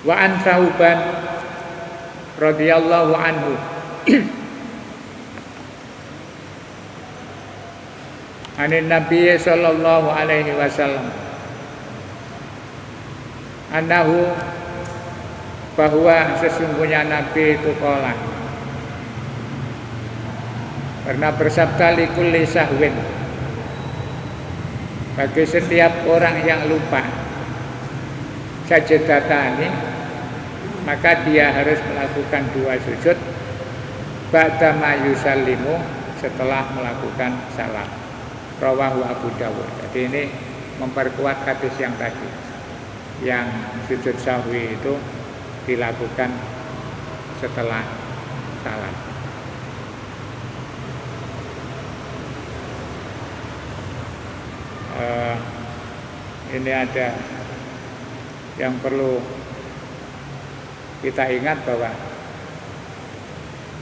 Wa an Thauban radhiyallahu anhu anin Nabi sallallahu alaihi wasallam annahu bahwa sesungguhnya Nabi itu pernah bersabda likulli sahwin, bagi setiap orang yang lupa sajadatani, maka dia harus melakukan 2 sujud ba'da ma yusallimu, setelah melakukan salam. Rawahu Abu Dawud. Jadi ini memperkuat hadis yang tadi, yang sujud sahwi itu dilakukan setelah salam. Ini ada yang perlu kita ingat, bahwa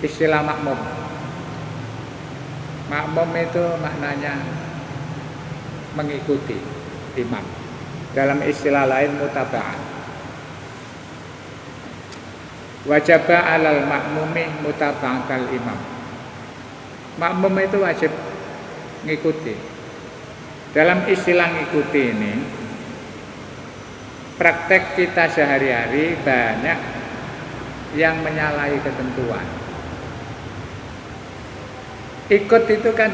istilah makmum itu maknanya mengikuti imam. Dalam istilah lain mutaba'ah. Wajaba 'alal makmumi mutaba'atul imam. Makmum itu wajib ngikuti. Dalam istilah ngikuti ini, praktek kita sehari-hari banyak yang menyalahi ketentuan. Ikut itu kan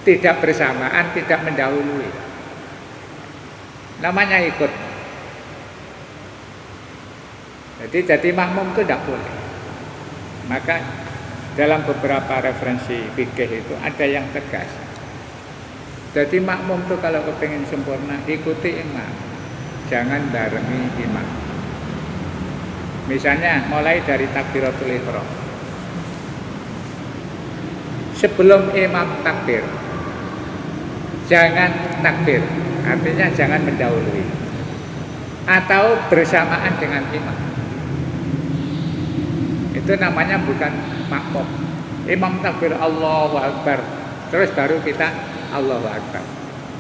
tidak bersamaan, tidak mendahului. Namanya ikut. Jadi makmum itu tidak boleh. Maka dalam beberapa referensi fikih itu ada yang tegas. Jadi makmum itu kalau kepingin sempurna, ikuti imam, jangan barengi imam. Misalnya mulai dari takbiratul ihram. Sebelum imam takbir, jangan takbir, artinya jangan mendahului atau bersamaan dengan imam. Itu namanya bukan makmum. Imam takbir Allahu Akbar, terus baru kita Allahu Akbar.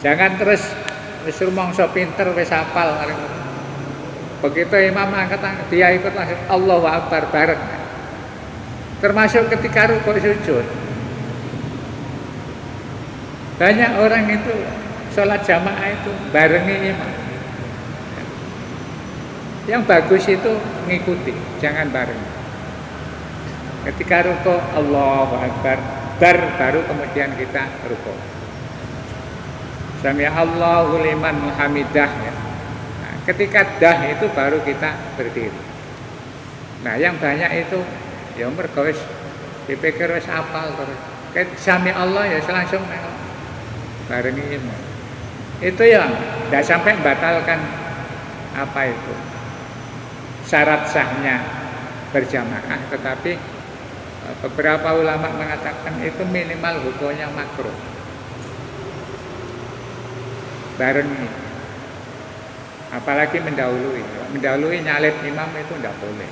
Jangan terus wis rumangsa pinter wis hafal. Begitu imam angkat tangan, dia ikut langsung Allahu Akbar bareng. Termasuk ketika rukuk sujud. Banyak orang itu sholat jamaah itu barengi imam. Yang bagus itu ngikuti, jangan bareng. Ketika rukuk Allahu Akbar, baru kemudian kita rukuk. Sami Allahu liman hamidah ya. Nah, ketika dah itu baru kita berdiri. Nah, yang banyak itu ya mergo wis dipikir wis hafal terus. Sami Allah ya langsung barengi imam. Itu yang tidak sampai membatalkan apa itu syarat sahnya berjamaah, tetapi beberapa ulama mengatakan itu minimal hukumnya makruh. Barengi, apalagi mendahului nyalip imam itu tidak boleh.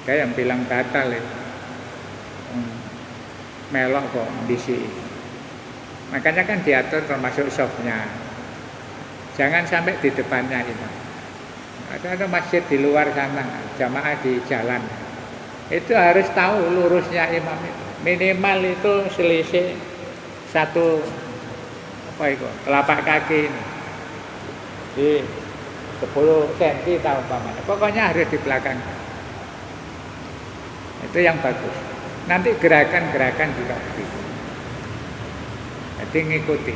Kayak yang bilang batal itu melok kok bisi. Makanya kan diatur termasuk softnya. Jangan sampai di depannya imam. Ada masjid di luar sana, jamaah di jalan. Itu harus tahu lurusnya imam itu. Minimal itu selisih 1 telapak kaki ini. Di 10 cm tahu umpamanya. Pokoknya harus di belakang. Itu yang bagus. Nanti gerakan-gerakan juga begitu. Jadi ngikuti.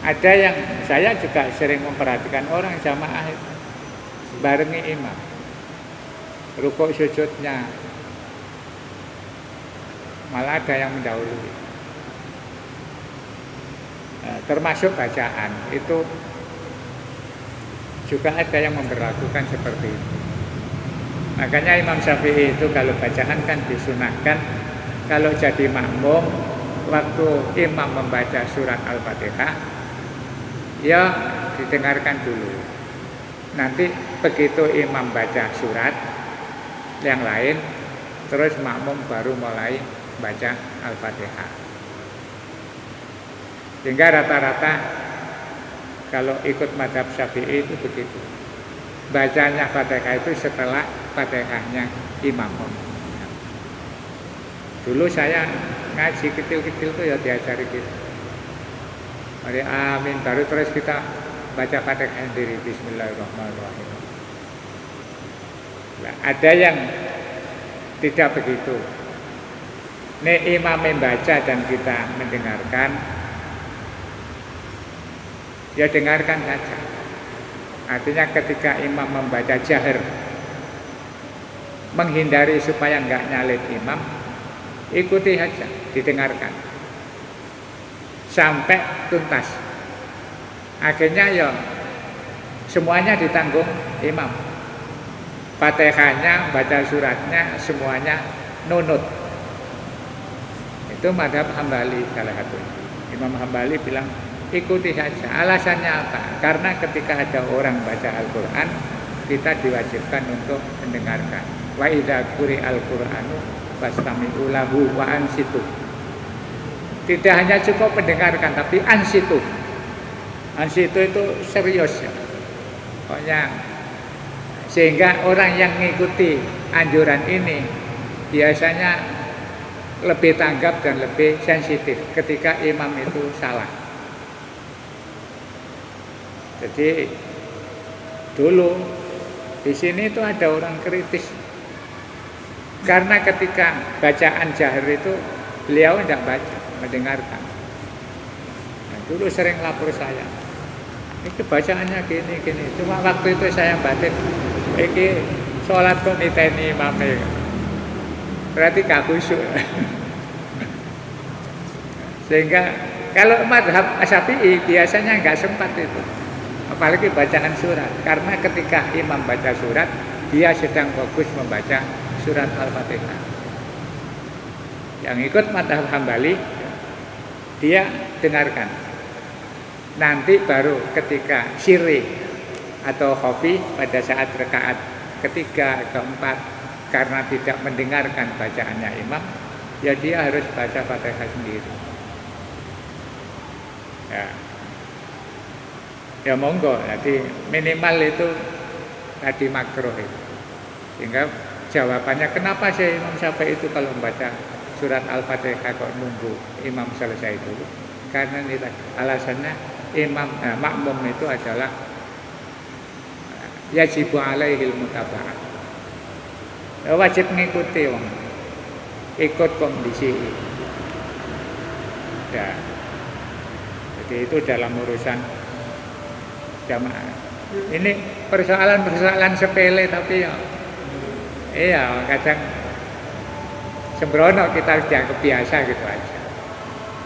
Ada yang saya juga sering memperhatikan orang jamaah itu barengi imam, rukuk sujudnya malah ada yang mendahului. Termasuk bacaan itu juga ada yang memperlakukan seperti itu. Makanya Imam Syafi'i itu kalau bacaan kan disunahkan kalau jadi makmum, waktu imam membaca surat Al-Fatihah, ya didengarkan dulu. Nanti begitu imam baca surat yang lain, terus makmum baru mulai baca Al-Fatihah. Sehingga rata-rata Kalau ikut mazhab Syafi'i itu begitu. Bacanya Fatihah itu setelah Fatihahnya imam. Dulu saya ngaji kecil-kecil tuh ya diajari gitu. Mari amin, baru terus kita baca Fatihah sendiri. Bismillahirrahmanirrahim. Nah, ada yang tidak begitu. Nek imam membaca dan kita mendengarkan, ya dengarkan saja. Artinya ketika imam membaca jahar, menghindari supaya enggak nyalip imam, ikuti saja, didengarkan sampai tuntas. Akhirnya ya semuanya ditanggung imam. Fatihahnya, baca suratnya, semuanya nunut. Itu mazhab Hambali salah satu. Imam Hambali bilang ikuti saja. Alasannya apa? Karena ketika ada orang baca Al-Quran, kita diwajibkan untuk mendengarkan. Wa idza quri'al Qur'anu fastami'u lahu wa ansitu. Tidak hanya cukup mendengarkan, tapi ansitu. Ansitu itu serius ya. Pokoknya sehingga orang yang mengikuti anjuran ini biasanya lebih tanggap dan lebih sensitif ketika imam itu salah. Jadi dulu di sini itu ada orang kritis karena ketika bacaan jahar itu beliau tidak baca, mendengarkan. Nah, dulu sering lapor saya, ini bacaannya gini. Cuma waktu itu saya batin, ini sholat kok niteni imamnya, berarti gak khusyuk. Sehingga kalau mazhab Syafi'i biasanya nggak sempat itu, apalagi bacaan surat. Karena ketika imam baca surat, dia sedang fokus membaca surat Al-Fatihah. Yang ikut mazhab Hambali, dia dengarkan. Nanti baru ketika sirri atau khafi pada saat rakaat ketiga, keempat, karena tidak mendengarkan bacaannya imam, ya dia harus baca Fatihah sendiri. Ya monggo, jadi minimal itu tadi makruh itu. Sehingga jawabannya kenapa sih Imam Syafi'i itu kalau membaca surat Al-Fatihah kok nunggu imam selesai dulu? Karena ini alasannya makmum itu adalah yajibu alaihil mutaba'ah. Wajib mengikuti ikut kondisi. Ya. Jadi itu dalam urusan jamaah. Ini persoalan sepele tapi ya iya kadang sembrono kita sudah kebiasa gitu aja.